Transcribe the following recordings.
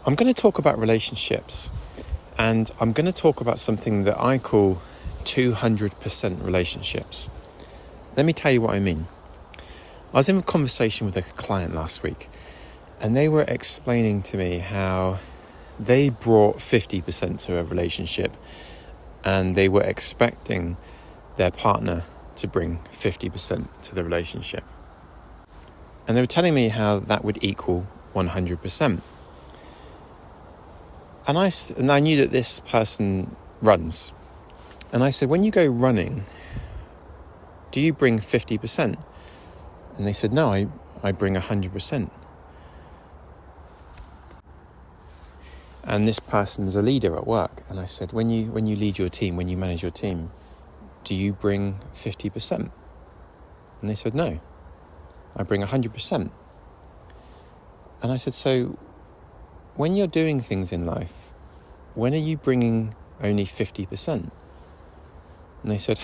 I'm going to talk about relationships, and I'm going to talk about something that I call 200% relationships. Let me tell you what I mean. I was in a conversation with a client last week, and they were explaining to me how they brought 50% to a relationship, and they were expecting their partner to bring 50% to the relationship. And they were telling me how that would equal 100%. And I knew that this person runs. And I said, when you go running, do you bring 50%? And they said, no, I bring 100%. And this person's a leader at work. And I said, when you lead your team, when you manage your team, do you bring 50%? And they said, no, I bring 100%. And I said, so when you're doing things in life, when are you bringing only 50%? And they said,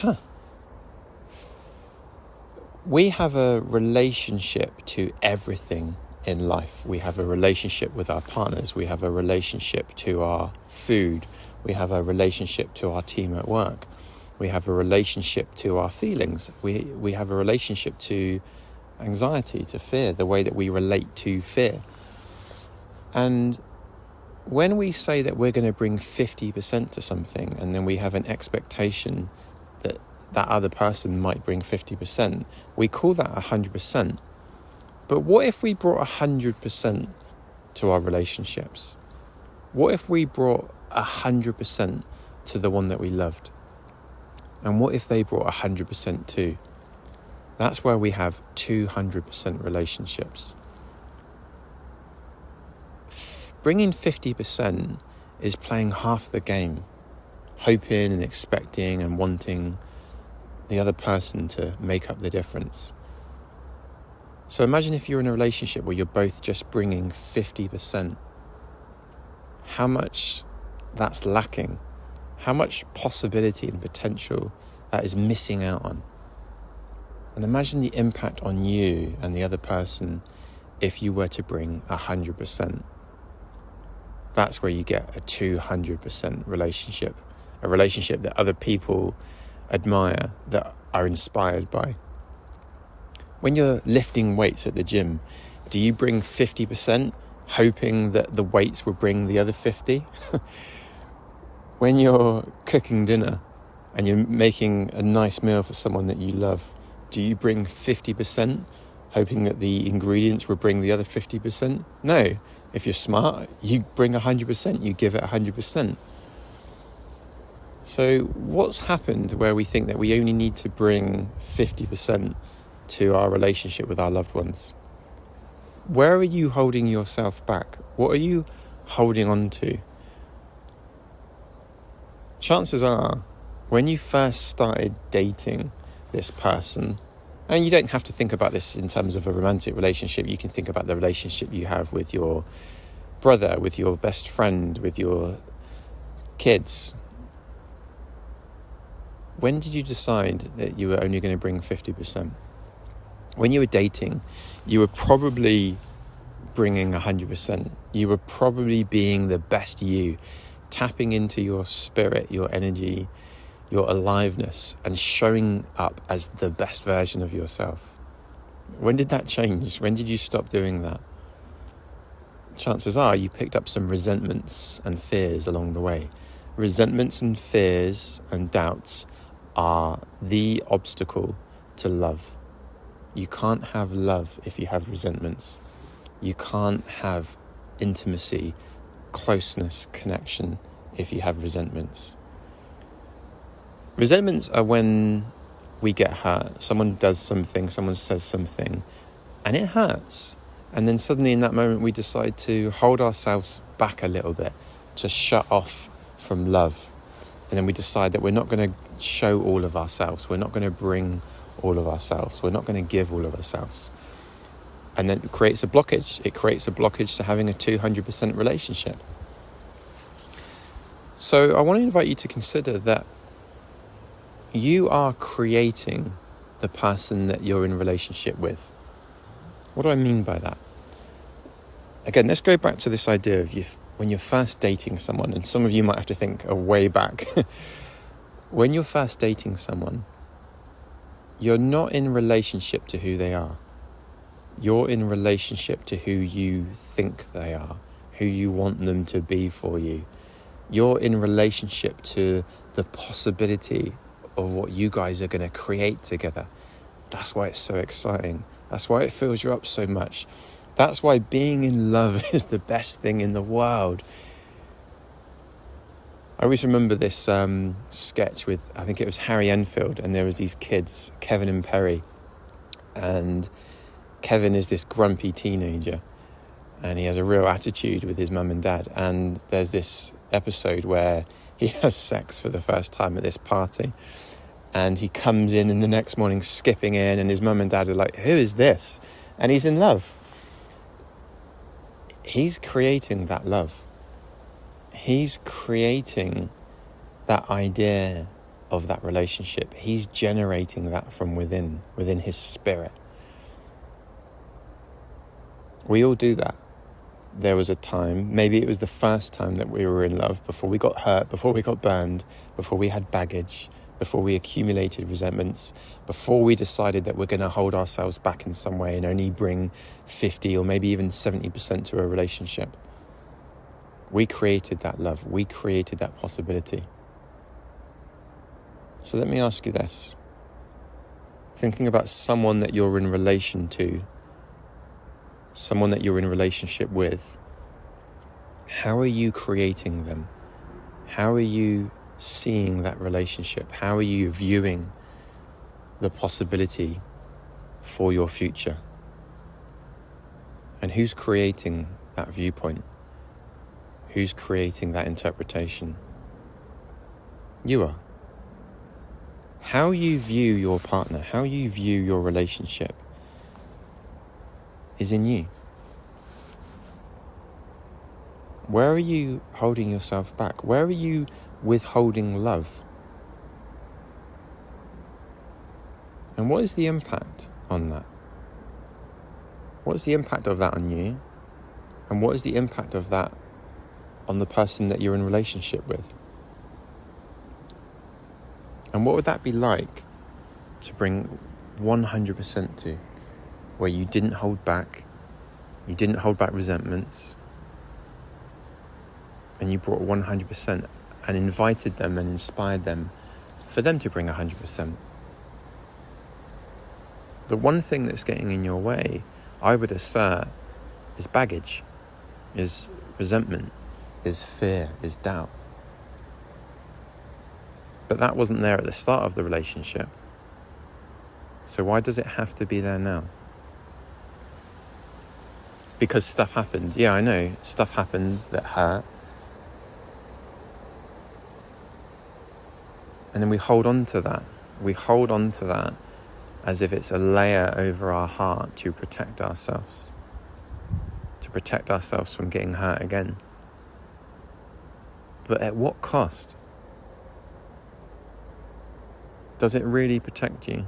we have a relationship to everything in life. We have a relationship with our partners. We have a relationship to our food. We have a relationship to our team at work. We have a relationship to our feelings. We have a relationship to anxiety, to fear, the way that we relate to fear. And when we say that we're going to bring 50% to something, and then we have an expectation that that other person might bring 50%, we call that 100%. But what if we brought 100% to our relationships? What if we brought 100% to the one that we loved? And what if they brought 100% too? That's where we have 200% relationships. Bringing 50% is playing half the game, hoping and expecting and wanting the other person to make up the difference. So imagine if you're in a relationship where you're both just bringing 50%. How much that's lacking, how much possibility and potential that is missing out on. And imagine the impact on you and the other person if you were to bring 100%. That's where you get a 200% relationship, a relationship that other people admire, that are inspired by. When you're lifting weights at the gym, do you bring 50%, hoping that the weights will bring the other 50? When you're cooking dinner and you're making a nice meal for someone that you love, do you bring 50%, hoping that the ingredients will bring the other 50%? No. If you're smart, you bring 100%, you give it 100%. So what's happened where we think that we only need to bring 50% to our relationship with our loved ones? Where are you holding yourself back? What are you holding on to? Chances are, when you first started dating this person, and you don't have to think about this in terms of a romantic relationship, you can think about the relationship you have with your brother, with your best friend, with your kids. When did you decide that you were only going to bring 50%? When you were dating, you were probably bringing 100%. You were probably being the best you, tapping into your spirit, your energy, your aliveness, and showing up as the best version of yourself. When did that change? When did you stop doing that? Chances are you picked up some resentments and fears along the way. Resentments and fears and doubts are the obstacle to love. You can't have love if you have resentments. You can't have intimacy, closeness, connection if you have resentments. Resentments are when we get hurt. Someone does something, someone says something, and it hurts. And then suddenly in that moment we decide to hold ourselves back a little bit, to shut off from love. And then we decide that we're not going to show all of ourselves. We're not going to bring all of ourselves. We're not going to give all of ourselves. And then it creates a blockage. It creates a blockage to having a 200% relationship. So I want to invite you to consider that you are creating the person that you're in a relationship with. What do I mean by that? Again, let's go back to this idea of when you're first dating someone, and some of you might have to think way back, when you're first dating someone, you're not in relationship to who they are. You're in relationship to who you think they are, who you want them to be for you. You're in relationship to the possibility of what you guys are going to create together. That's why it's so exciting. That's why it fills you up so much. That's why being in love is the best thing in the world. I always remember this sketch with, I think it was Harry Enfield, and there was these kids, Kevin and Perry, and Kevin is this grumpy teenager, and he has a real attitude with his mum and dad, and there's this episode where he has sex for the first time at this party, and he comes in the next morning skipping in, and his mum and dad are like, who is this? And he's in love. He's creating that love. He's creating that idea of that relationship. He's generating that from within his spirit. We all do that. There was a time, maybe it was the first time that we were in love, before we got hurt, before we got burned, before we had baggage, before we accumulated resentments, before we decided that we're going to hold ourselves back in some way and only bring 50 or maybe even 70% to a relationship. We created that love. We created that possibility. So let me ask you this. Thinking about someone that you're in relation to, someone that you're in relationship with, how are you creating them? How are you seeing that relationship? How are you viewing the possibility for your future? And who's creating that viewpoint? Who's creating that interpretation? You are. How you view your partner, how you view your relationship is in you. Where are you holding yourself back? Where are you withholding love? And what is the impact on that? What is the impact of that on you? And what is the impact of that on the person that you're in relationship with? And what would that be like to bring 100% to, where you didn't hold back, you didn't hold back resentments, and you brought 100% and invited them and inspired them for them to bring 100%. The one thing that's getting in your way, I would assert, is baggage, is resentment, is fear, is doubt. But that wasn't there at the start of the relationship. So why does it have to be there now? Because stuff happened. Yeah, I know. Stuff happened that hurt. And then we hold on to that. We hold on to that as if it's a layer over our heart to protect ourselves. To protect ourselves from getting hurt again. But at what cost? Does it really protect you?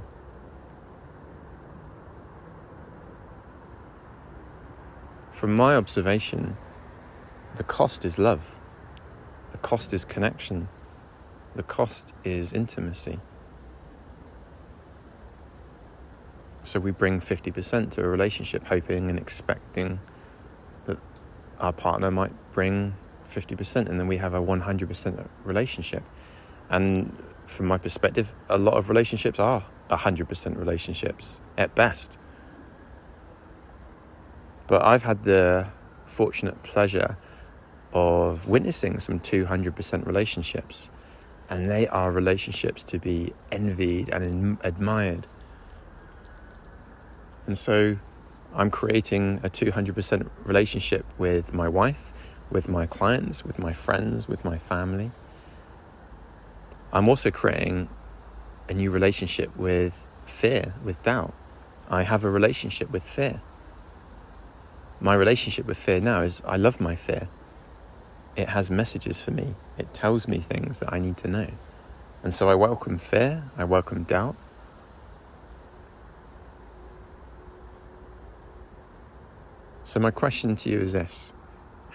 From my observation, the cost is love. The cost is connection. The cost is intimacy. So we bring 50% to a relationship, hoping and expecting that our partner might bring 50%, and then we have a 100% relationship. And from my perspective, a lot of relationships are 100% relationships at best. But I've had the fortunate pleasure of witnessing some 200% relationships, and they are relationships to be envied and admired. And so I'm creating a 200% relationship with my wife, with my clients, with my friends, with my family. I'm also creating a new relationship with fear, with doubt. I have a relationship with fear. My relationship with fear now is I love my fear. It has messages for me. It tells me things that I need to know. And so I welcome fear, I welcome doubt. So my question to you is this.